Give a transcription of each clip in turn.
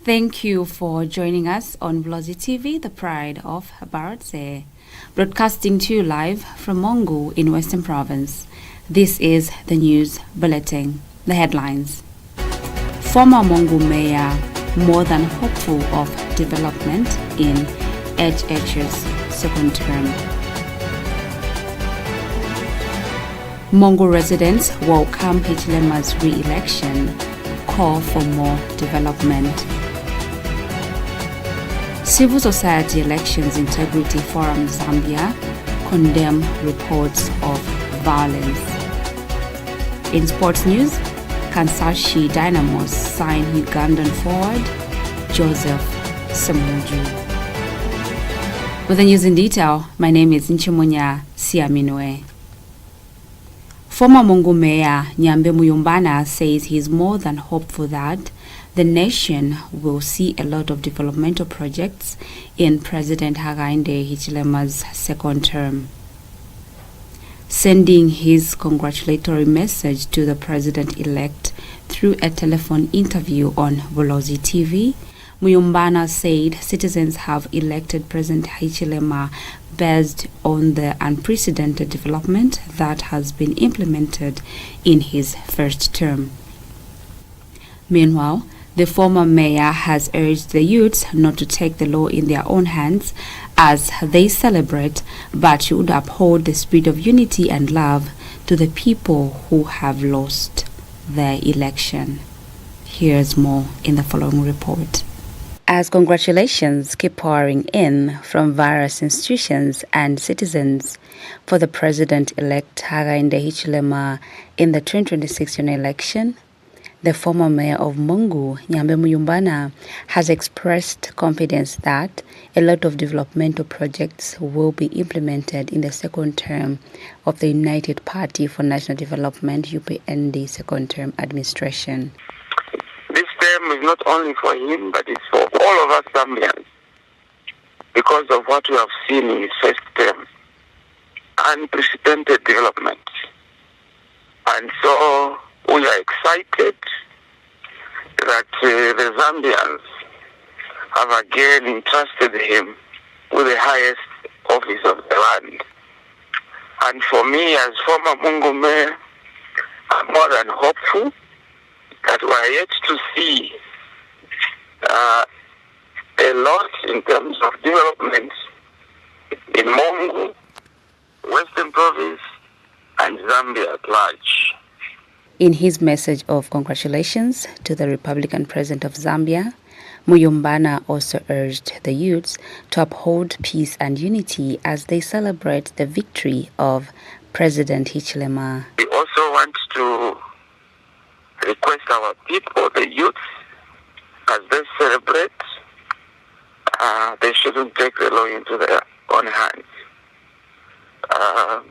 Thank you for joining us on Bulozi TV, the pride of Baratse, broadcasting to you live from MONGU in Western Province. This is the news bulletin. The headlines. Former MONGU mayor more than hopeful of development in HH's second term. MONGU residents welcome HICHILEMA'S re-election, call for more development. Civil Society Elections Integrity Forum Zambia condemn reports of violence. In sports news, KANSANSHI DYNAMOS sign Ugandan forward SSEMUJJU. With the news in detail, my name is Nchimunya Siaminwe. Former MONGU Mayor Nyambe Muyombana says he is more than hopeful that the nation will see a lot of developmental projects in President Hakainde Hichilema's second term. Sending his congratulatory message to the president-elect through a telephone interview on Bulozi TV, Muyombana said citizens have elected President Hichilema based on the unprecedented development that has been implemented in his first term. Meanwhile, the former mayor has urged the youths not to take the law in their own hands as they celebrate, but should uphold the spirit of unity and love to the people who have lost their election. Here's more in the following report. As congratulations keep pouring in from various institutions and citizens for the president-elect Hakainde Hichilema in the 2026 general election, the former mayor of MONGU, Nyambe Muyombana, has expressed confidence that a lot of developmental projects will be implemented in the second term of the United Party for National Development UPND second term administration. This term is not only for him, but it's for all of us Zambians because of what we have seen in his first term. Unprecedented development. And so we are excited that the Zambians have again entrusted him with the highest office of the land. And for me, as former MONGU mayor, I'm more than hopeful that we are yet to see a lot in terms of development in MONGU, Western Province, and Zambia at large. In his message of congratulations to the Republican President of Zambia, Muyombana also urged the youths to uphold peace and unity as they celebrate the victory of President Hichilema. We also want to request our people, the youth, as they celebrate, they shouldn't take the law into their own hands.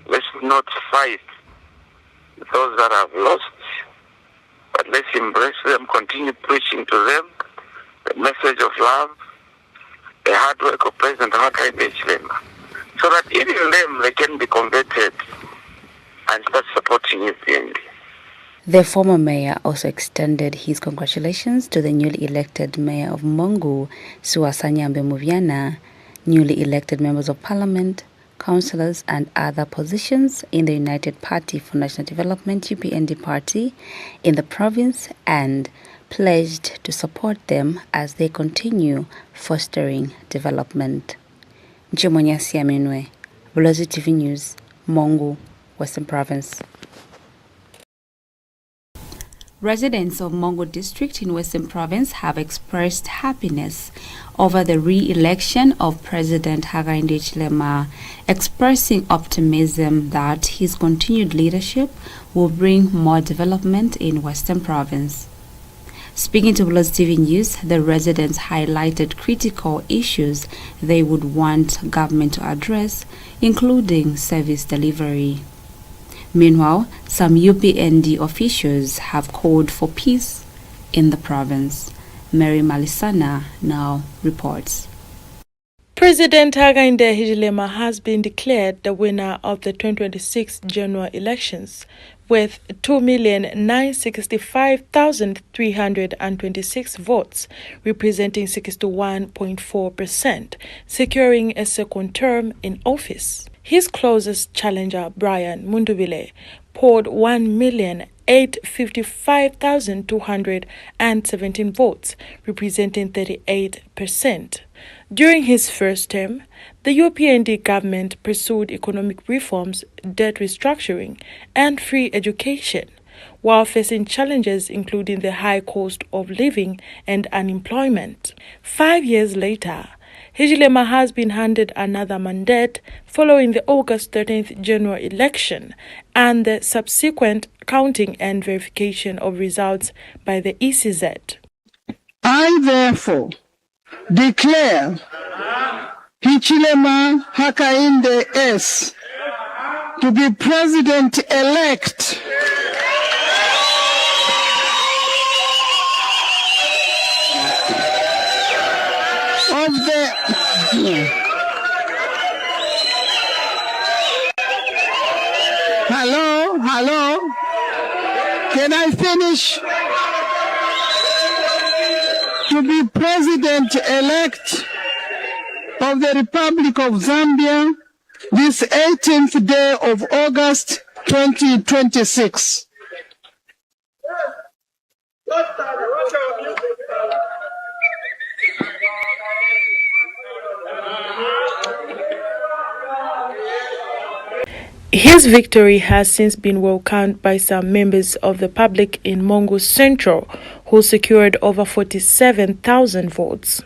Let's not fight those that have lost, but let's embrace them, continue preaching to them the message of love, the hard work of President Hakainde Hichilema, so that even them, they can be converted and start supporting UPND. The former mayor also extended his congratulations to the newly elected mayor of MONGU, Nyambe Muyombana, newly elected members of parliament, councillors and other positions in the United Party for National Development UPND party in the province, and pledged to support them as they continue fostering development. Nchimunya Siaminwe, Bulozi TV News, MONGU, Western Province. Residents of MONGU district in Western Province have expressed happiness over the re-election of President Hakainde Hichilema, expressing optimism that his continued leadership will bring more development in Western Province. Speaking to Bulozi TV News, the residents highlighted critical issues they would want government to address, including service delivery. Meanwhile, some UPND officials have called for peace in the province. Mary Malisana now reports. President Hakainde Hichilema has been declared the winner of the 2026 general elections with 2,965,326 votes, representing 61.4%, securing a second term in office. His closest challenger, Brian Mundubile, poured 1,855,217 votes, representing 38%. During his first term, the UPND government pursued economic reforms, debt restructuring, and free education, while facing challenges including the high cost of living and unemployment. 5 years later, HICHILEMA has been handed another mandate following the August 13th general election and the subsequent counting and verification of results by the ECZ. I therefore declare HICHILEMA Hakainde S to be President-elect of the Hello? Can I finish? To be President-elect of the Republic of Zambia this 18th day of August 2026. His victory has since been welcomed by some members of the public in MONGU Central, who secured over 47,000 votes.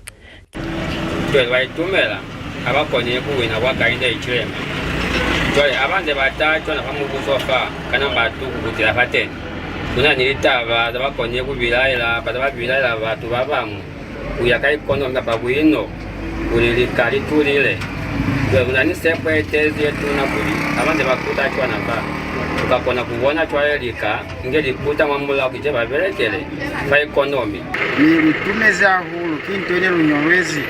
Nilitumeza hulu kintwele lunyolwezi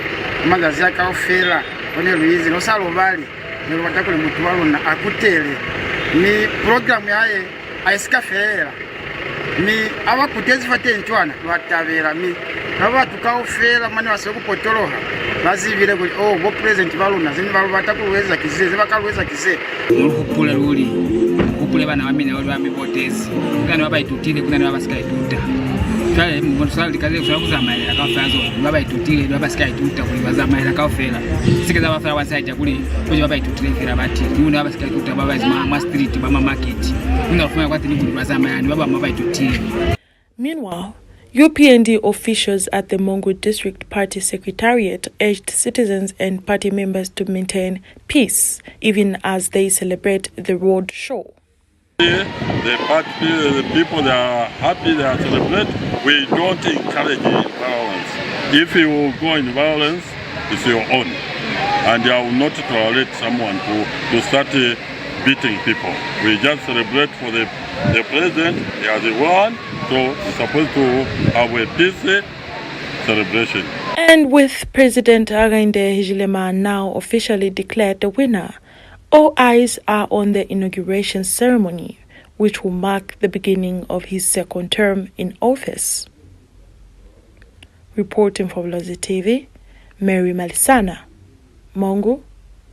magazi akaofela one luizi nosalubali nilubatakule mutu waluna akutele ni programu yaye aisikafeera ni abakutezi fate ntwana lwatabera mi naba tukaofela mani wasokupotoloha bazivile kuli go president baluna zini balubatakuluweza kize bakalweza kize ukupula luli ukupula bana bamina wali bamipotezi kana babayitutile kuna babasikayituta kale monsali kaze kusala kuzamayela kafazo babayitutile babasikayituta kuli bazamayela kafela sikeza bafala wasaija kuli kuje babayitutile kira bati kuna babasikayituta babazima ma street bama market kuna kufanya kwati ni kuli bazamayani baba mabayitutile. Meanwhile, UPND officials at the MONGU District Party Secretariat urged citizens and party members to maintain peace, even as they celebrate the road show. The people, they are happy, they are celebrating. We don't encourage violence. If you go in violence, it's your own. And I will not tolerate someone to start beating people. We just celebrate for the president, he has a one, so we're supposed to have a peaceful celebration. And with President Hakainde Hichilema now officially declared the winner, all eyes are on the inauguration ceremony, which will mark the beginning of his second term in office. Reporting for Bulozi TV, Mary Malisana, MONGU,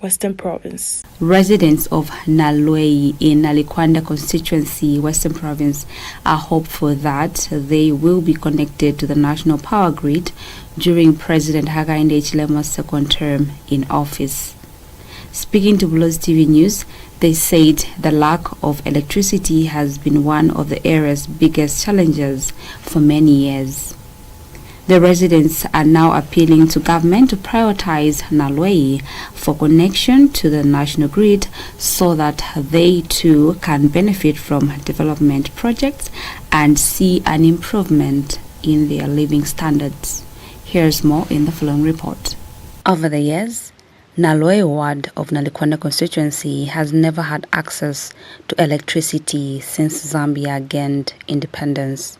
Western Province. Residents of Nalwei in Nalikwanda constituency, Western Province, are hopeful that they will be connected to the national power grid during President Hakainde Hichilema's second term in office. Speaking to Bulozi TV News, they said the lack of electricity has been one of the area's biggest challenges for many years. The residents are now appealing to government to prioritize Nalwei for connection to the national grid so that they too can benefit from development projects and see an improvement in their living standards. Here's more in the following report. Over the years, Nalwei ward of Nalikwanda constituency has never had access to electricity since Zambia gained independence.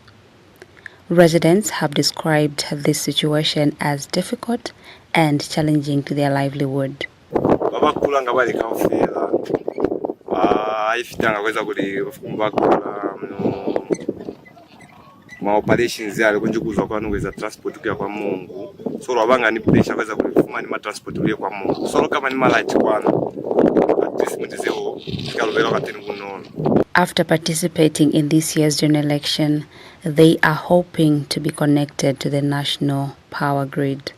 Residents have described this situation as difficult and challenging to their livelihood. life tanga kweza kulikumba ma operations yale kunje kuzwa kwanu kweza transport kwa MONGU so lwabanga ni pressure kweza kulifuma ni ma transport uliye kwa MONGU so kama ni ma light kwanu at least mutizeo kalobera kateni kunono. After participating in this year's general election, they are hoping to be connected to the national power grid.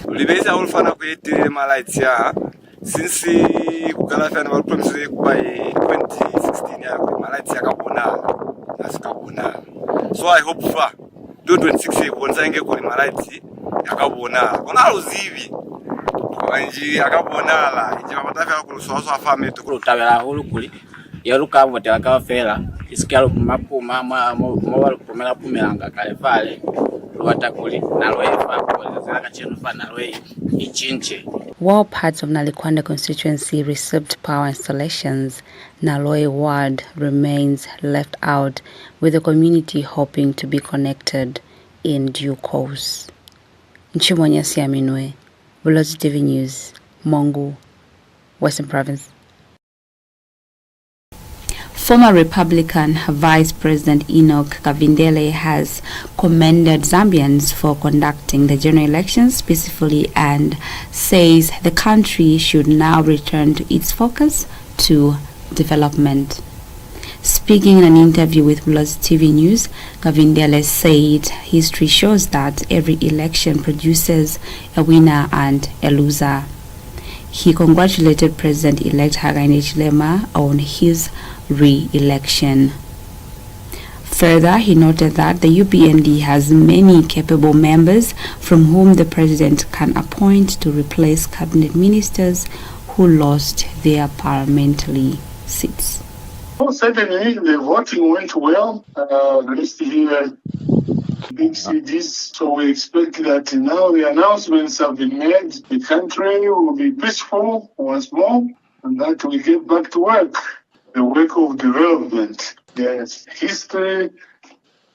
Libeza ulfana kuitire malaiti ya since kukalafana ba promise by 2016 ya malaiti yakabona so I hope for 2026 konza inge kuli malaiti yakabona kona uzivi wanji yakabona la inji batafa kuluswaso afame tukutabela ulukuli yaruka vote akafela isikalo mapuma mwa kumela pumelanga kale pale luwatakuli nalwefa kwezela chenu fana lwe ichinche. While parts of Nalikwanda constituency received power installations, Naloe ward remains left out, with the community hoping to be connected in due course. Nchimonya Siaminwe, Bulozi TV News, MONGU, Western Province. Former Republican Vice President Enoch Kavindele has commended Zambians for conducting the general elections peacefully and says the country should now return to its focus to development. Speaking in an interview with Bulozi TV News, Kavindele said history shows that every election produces a winner and a loser. He congratulated President-elect HICHILEMA on his re-election. Further, he noted that the UPND has many capable members from whom the president can appoint to replace cabinet ministers who lost their parliamentary seats. Well, certainly the voting went well. Rest here big cities, so we expect that now the announcements have been made. The country will be peaceful once more, and that we get back to work, the work of development. Yes, history.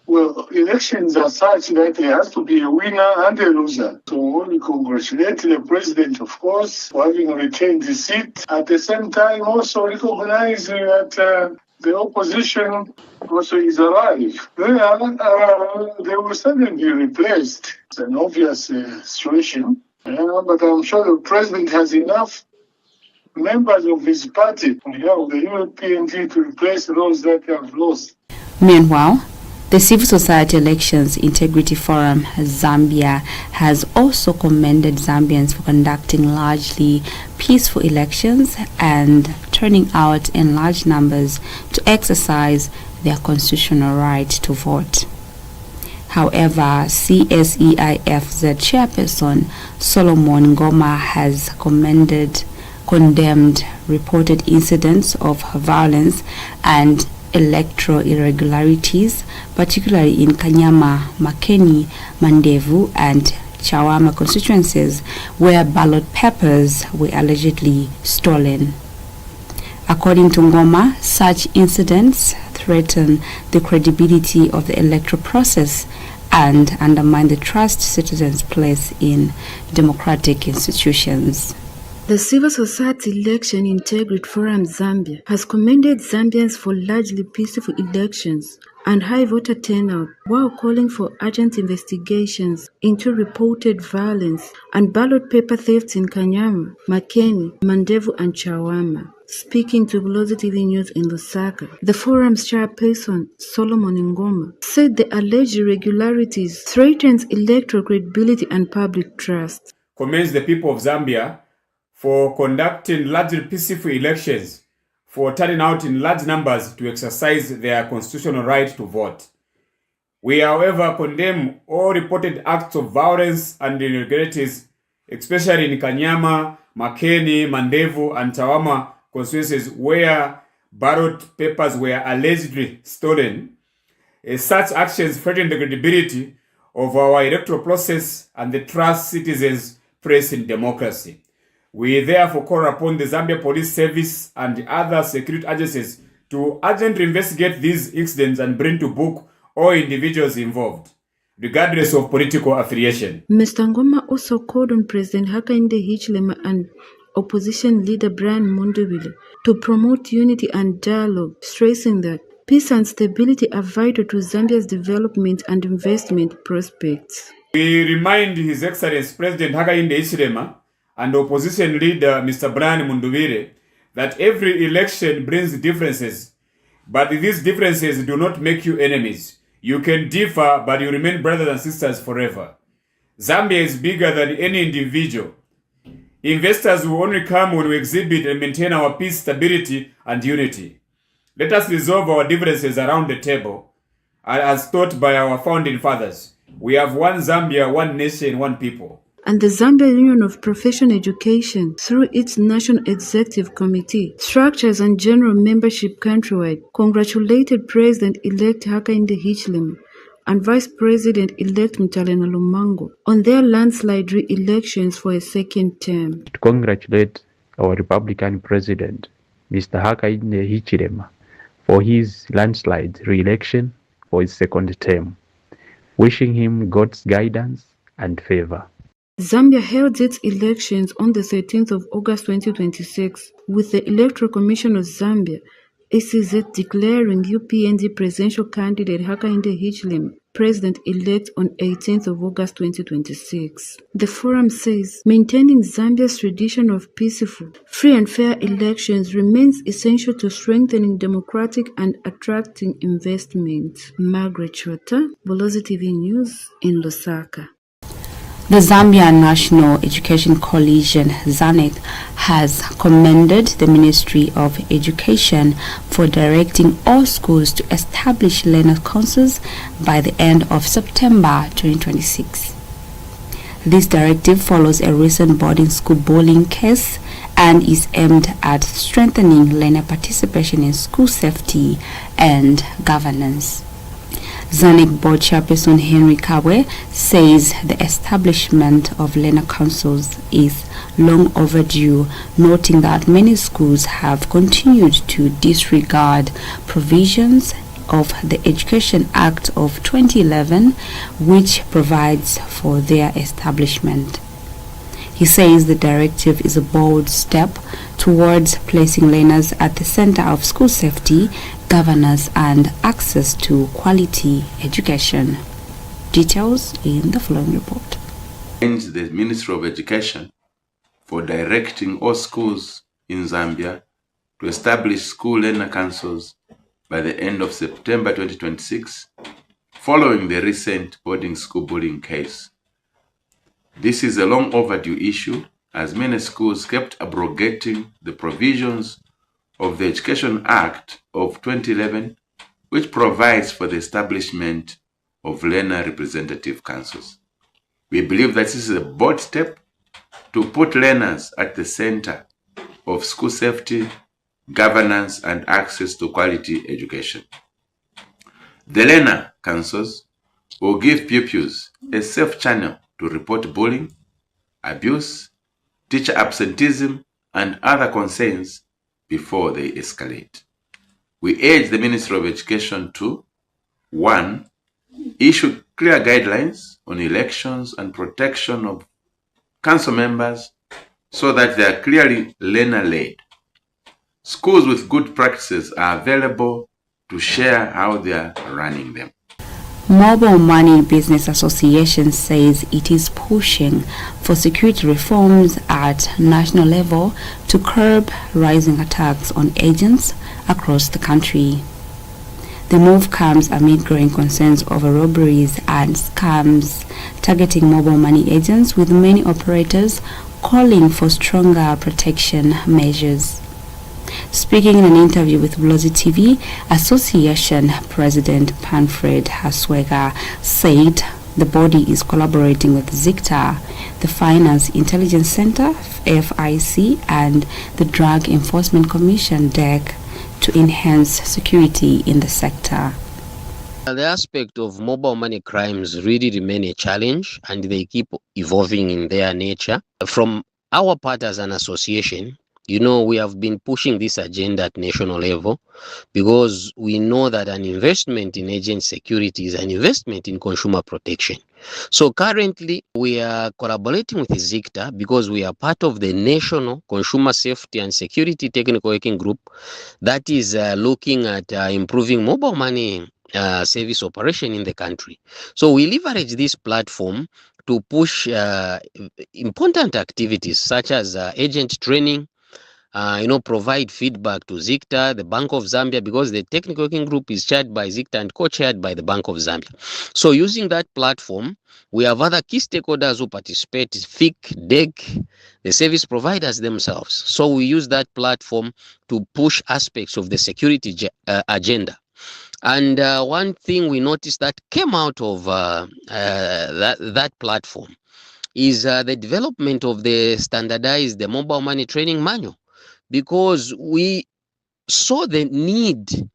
Well, elections are such that there has to be a winner and a loser. So we congratulate the president, of course, for having retained the seat. At the same time, also recognizing that the opposition also is alive. They will certainly be replaced. It's an obvious situation. But I'm sure the president has enough members of his party, of the UPND, to replace those that have lost. Meanwhile, the Civil Society Elections Integrity Forum Zambia has also commended Zambians for conducting largely peaceful elections and turning out in large numbers to exercise their constitutional right to vote. However, CSEIF's chairperson Solomon Ngoma has condemned reported incidents of violence and electoral irregularities, particularly in Kanyama, Makeni, Mandevu and Chawama constituencies, where ballot papers were allegedly stolen. According to Ngoma, such incidents threaten the credibility of the electoral process and undermine the trust citizens place in democratic institutions. The Civil Society Election Integrity Forum Zambia has commended Zambians for largely peaceful elections and high voter turnout, while calling for urgent investigations into reported violence and ballot paper thefts in Kanyama, Makeni, Mandevu and Chawama. Speaking to Bulozi TV News in Lusaka, the forum's chairperson, Solomon Ngoma, said the alleged irregularities threatens electoral credibility and public trust. Commends the people of Zambia for conducting largely peaceful elections, for turning out in large numbers to exercise their constitutional right to vote. We, however, condemn all reported acts of violence and irregularities, especially in Kanyama, Makeni, Mandevu, and Chawama constituencies where ballot papers were allegedly stolen. Such actions threaten the credibility of our electoral process and the trust citizens place in democracy. We therefore call upon the Zambia Police Service and other security agencies to urgently investigate these incidents and bring to book all individuals involved. regardless of political affiliation. Mr. Ngoma also called on President Hakainde Hichilema and opposition leader Brian Mundubile to promote unity and dialogue, stressing that peace and stability are vital to Zambia's development and investment prospects. We remind His Excellency President Hakainde Hichilema and opposition leader Mr. Brian Mundubile that every election brings differences, but these differences do not make you enemies. You can differ, but you remain brothers and sisters forever. Zambia is bigger than any individual. Investors will only come when we exhibit and maintain our peace, stability, and unity. Let us resolve our differences around the table, as taught by our founding fathers. We have one Zambia, one nation, one people. And the Zambia Union of Professional Education, through its National Executive Committee, structures and general membership countrywide, congratulated President-elect Hakainde Hichilema and Vice President-elect Mtalena Lumango on their landslide re-elections for a second term. To congratulate our Republican President, Mr. Hakainde Hichilema, for his landslide re-election for his second term, wishing him God's guidance and favor. Zambia held its elections on the 13th of August 2026, with the Electoral Commission of Zambia, ECZ, declaring UPND presidential candidate Hakainde Hichilema president-elect on 18th of August 2026. The forum says, maintaining Zambia's tradition of peaceful, free and fair elections remains essential to strengthening democratic and attracting investment. Margaret Chota, Bulozi TV News in Lusaka. The Zambia National Education Coalition, ZANEC, has commended the Ministry of Education for directing all schools to establish learner councils by the end of September 2026. This directive follows a recent boarding school bullying case and is aimed at strengthening learner participation in school safety and governance. ZANEC Board Chairperson Henry Kawe says the establishment of learner councils is long overdue, noting that many schools have continued to disregard provisions of the Education Act of 2011, which provides for their establishment. He says the directive is a bold step towards placing learners at the center of school safety, governance, and access to quality education. Details in the following report. The Ministry of Education for directing all schools in Zambia to establish school learner councils by the end of September 2026, following the recent boarding school bullying case. This is a long overdue issue, as many schools kept abrogating the provisions of the Education Act of 2011, which provides for the establishment of learner representative councils. We believe that this is a bold step to put learners at the center of school safety, governance, and access to quality education. The learner councils will give pupils a safe channel to report bullying, abuse, teacher absenteeism, and other concerns before they escalate. We urge the Ministry of Education to 1. Issue clear guidelines on elections and protection of council members so that they are clearly learner-led. Schools with good practices are available to share how they are running them. Mobile Money Business Association says it is pushing for security reforms at national level to curb rising attacks on agents across the country. The move comes amid growing concerns over robberies and scams targeting mobile money agents, with many operators calling for stronger protection measures. Speaking in an interview with Bulozi TV, Association President Panfred Haswega said the body is collaborating with ZICTA, the Finance Intelligence Center, FIC, and the Drug Enforcement Commission, DEC, to enhance security in the sector. The aspect of mobile money crimes really remain a challenge, and they keep evolving in their nature. From our part as an association, You know, we have been pushing this agenda at national level because we know that an investment in agent security is an investment in consumer protection. So currently, we are collaborating with ZICTA because we are part of the National Consumer Safety and Security Technical Working Group that is looking at improving mobile money service operation in the country. So we leverage this platform to push important activities such as agent training, provide feedback to ZICTA, the Bank of Zambia, because the technical working group is chaired by ZICTA and co-chaired by the Bank of Zambia. So using that platform, we have other key stakeholders who participate, FIC, DEC, the service providers themselves. So we use that platform to push aspects of the security agenda. And one thing we noticed that came out of that platform is the development of the standardized the mobile money training manual, because we saw the need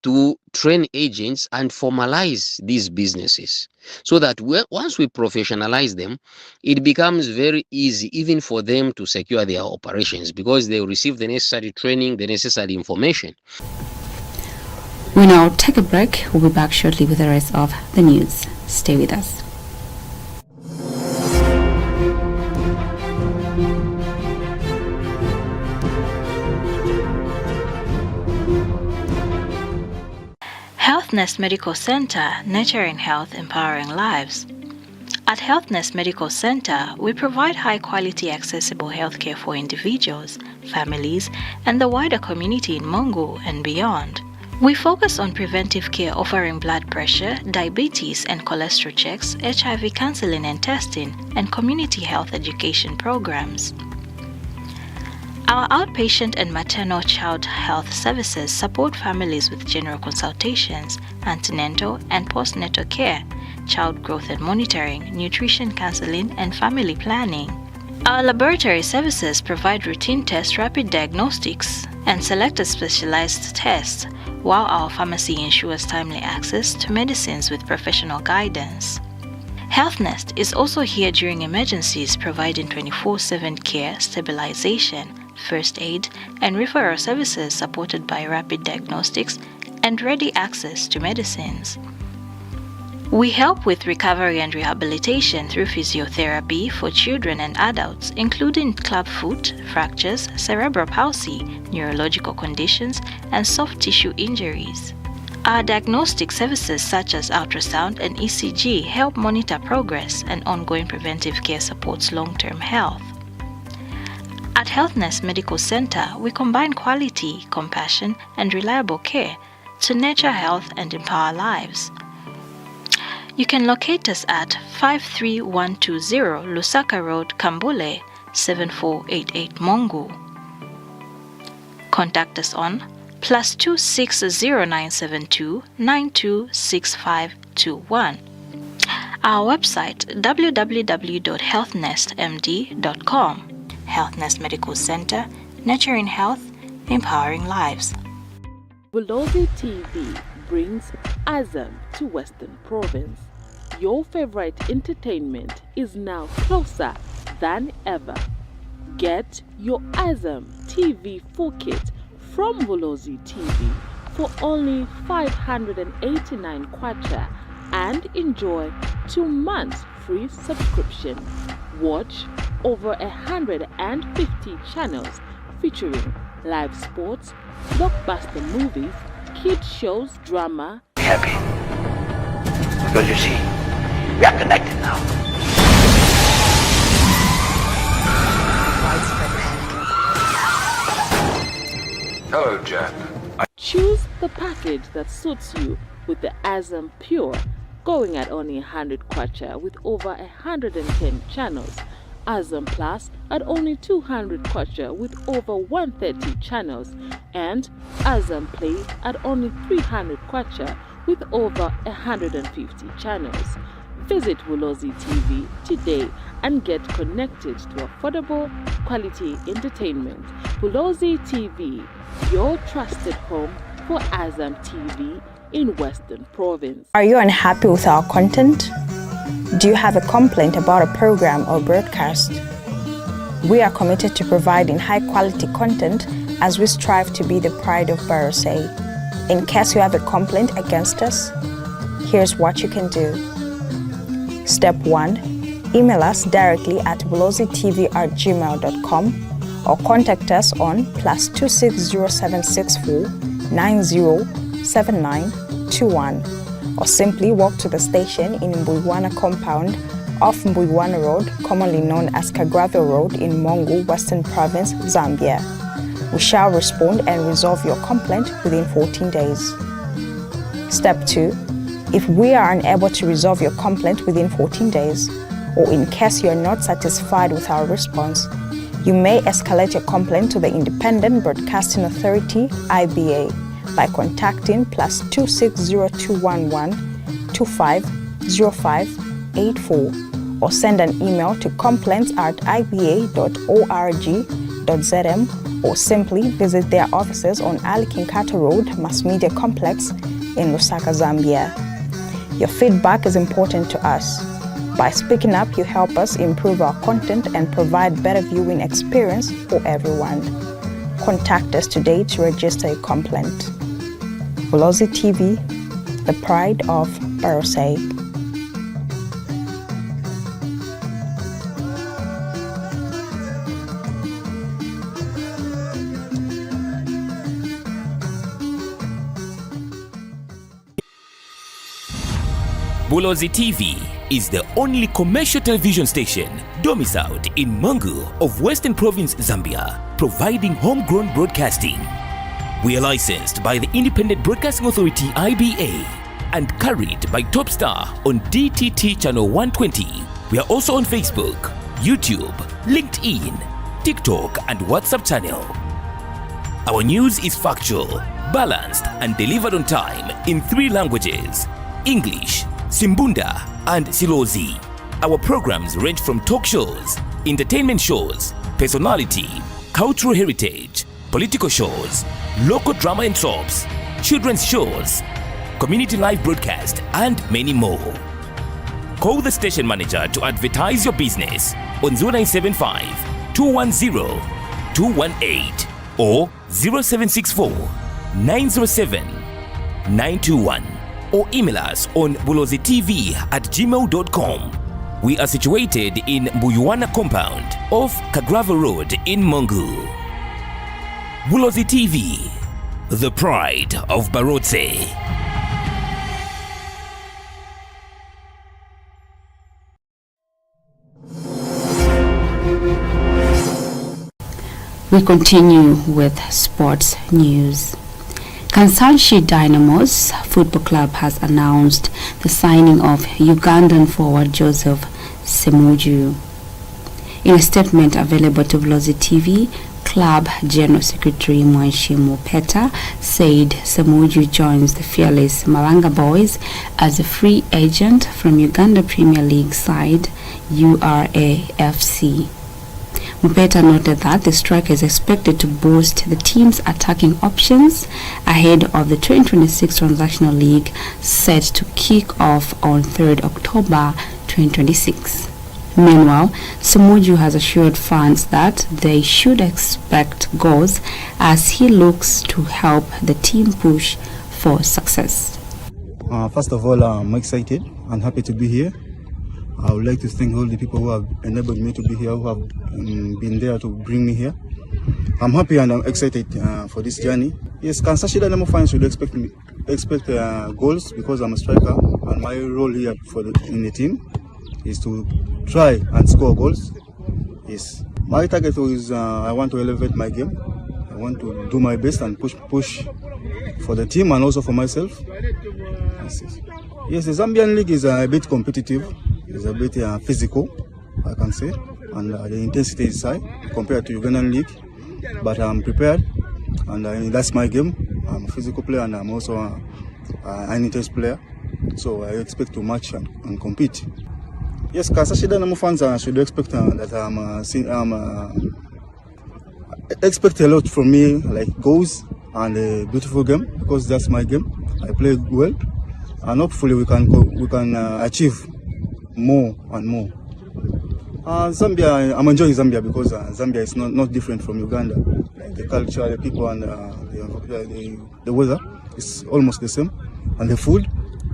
to train agents and formalize these businesses so that once we professionalize them, it becomes very easy even for them to secure their operations because they will receive the necessary training, the necessary information. We now take a break. We'll be back shortly with the rest of the news. Stay with us. HealthNest Medical Center, nurturing health, empowering lives. At HealthNest Medical Center, we provide high-quality, accessible healthcare for individuals, families, and the wider community in MONGU and beyond. We focus on preventive care, offering blood pressure, diabetes and cholesterol checks, HIV counseling and testing, and community health education programs. Our outpatient and maternal child health services support families with general consultations, antenatal and postnatal care, child growth and monitoring, nutrition counseling, and family planning. Our laboratory services provide routine tests, rapid diagnostics, and selected specialized tests, while our pharmacy ensures timely access to medicines with professional guidance. HealthNest is also here during emergencies, providing 24/7 care, stabilization, first aid, and referral services supported by rapid diagnostics and ready access to medicines. We help with recovery and rehabilitation through physiotherapy for children and adults, including clubfoot, fractures, cerebral palsy, neurological conditions, and soft tissue injuries. Our diagnostic services such as ultrasound and ECG help monitor progress, and ongoing preventive care supports long-term health. At HealthNest Medical Center, we combine quality, compassion, and reliable care to nurture health and empower lives. You can locate us at 53120 Lusaka Road, Kambule, 7488 MONGU. Contact us on +260 926521. Our website www.healthnestmd.com. HealthNest Medical Center, nurturing health, empowering lives. Bulozi TV brings Azam to Western Province. Your favorite entertainment is now closer than ever. Get your Azam TV 4 kit from Bulozi TV for only 589 kwacha and enjoy 2 months free subscription. Watch over 150 channels featuring live sports, blockbuster movies, kids shows, drama. Happy. Because you see, we are connected now. Hello, Jack. Choose the package that suits you with the Azam Pure, going at only 100 kwacha with over 110 channels. Azam Plus at only 200 kwacha with over 130 channels, and Azam Play at only 300 kwacha with over 150 channels. Visit Bulozi TV today and get connected to affordable quality entertainment. Bulozi TV, your trusted home for Azam TV in Western Province. Are you unhappy with our content? Do you have a complaint about a program or broadcast? We are committed to providing high-quality content as we strive to be the pride of Barosay. In case you have a complaint against us, here's what you can do. Step 1. Email us directly at bulozitv@gmail.com or contact us on +26074 907921, or simply walk to the station in Mbuywana compound off Mbuywana Road, commonly known as Kagravyo Road in MONGU, Western Province, Zambia. We shall respond and resolve your complaint within 14 days. Step 2. If we are unable to resolve your complaint within 14 days, or in case you are not satisfied with our response, you may escalate your complaint to the Independent Broadcasting Authority, IBA, by contacting +26021125058 or send an email to complaints@iba.org.zm, or simply visit their offices on Ali Kinkata Road, Mass Media Complex in Lusaka, Zambia. Your feedback is important to us. By speaking up, you help us improve our content and provide better viewing experience for everyone. Contact us today to register a complaint. Bulozi TV, the pride of Barosay. Bulozi TV is the only commercial television station domiciled in MONGU of Western Province, Zambia, providing homegrown broadcasting. We are licensed by the Independent Broadcasting Authority, IBA, and carried by TopStar on DTT channel 120. We are also on Facebook, YouTube, LinkedIn, TikTok, and WhatsApp channel. Our news is factual, balanced, and delivered on time in 3 languages: English, Simbunda, and Silozi. Our programs range from talk shows, entertainment shows, personality, cultural heritage, political shows, local drama and soaps, children's shows, community live broadcast, and many more. Call the station manager to advertise your business on 0975 210 218 or 0764 907 921. Or email us on bulozitv@gmail.com. We are situated in Mbuywana compound off Kagravyo Road in MONGU. Bulozi TV, the pride of Barotse. We continue with sports news. KANSANSHI DYNAMOS Football Club has announced the signing of Ugandan forward Joseph SSEMUJJU. In a statement available to Bulozi TV, Club General Secretary Mwanshimu Peta said SSEMUJJU joins the fearless Malanga Boys as a free agent from Uganda Premier League side URAFC. Mpeta noted that the striker is expected to boost the team's attacking options ahead of the 2026 Transactional League set to kick off on 3rd October 2026. Meanwhile, SSEMUJJU has assured fans that they should expect goals as he looks to help the team push for success. First of all, I'm excited and happy to be here. I would like to thank all the people who have enabled me to be here, who have been there to bring me here. I'm happy and I'm excited for this journey. Yes, KANSANSHI DYNAMO fans should expect goals because I'm a striker, and my role here in the team is to try and score goals. Yes, my target is I want to elevate my game. I want to do my best and push for the team and also for myself. Yes, the Zambian league is a bit competitive. It's a bit physical, I can say, and the intensity is high compared to Ugandan league. But I'm prepared, and that's my game. I'm a physical player, and I'm also an intense player. So I expect to match and compete. Yes, KANSANSHI DYNAMO fans should expect that expect a lot from me, like goals and a beautiful game, because that's my game. I play well, and hopefully we can achieve more and more. Zambia, I'm enjoying Zambia because Zambia is not different from Uganda. The culture, the people, and the weather is almost the same, and the food,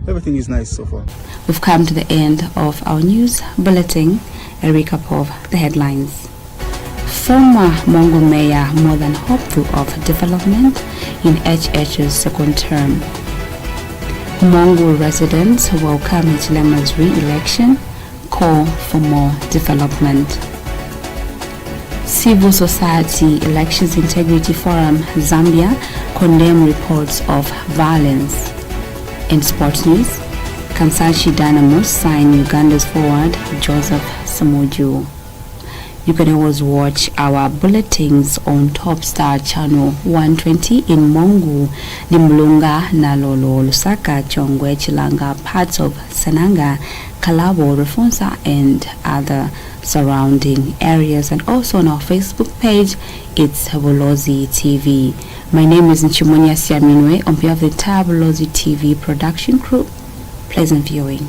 everything is nice so far. We've come to the end of our news bulletin. A recap of the headlines. Former MONGU mayor more than hopeful of development in HH's second term. MONGU residents welcome HICHILEMA'S re-election, call for more development. Civil Society Elections Integrity Forum Zambia condemn reports of violence. In sports news, KANSANSHI DYNAMOS sign Uganda's forward Joseph SSEMUJJU. You can always watch our bulletins on TopStar channel 120 in MONGU, Limulunga, Nalolo, Lusaka, Chongwe, Chilanga, parts of Sananga, Kalabo, Refonsa, and other surrounding areas, and also on our Facebook page. It's Bulozi TV. My name is Nchimonia Siaminwe on behalf of the entire Bulozi TV production crew. Pleasant viewing.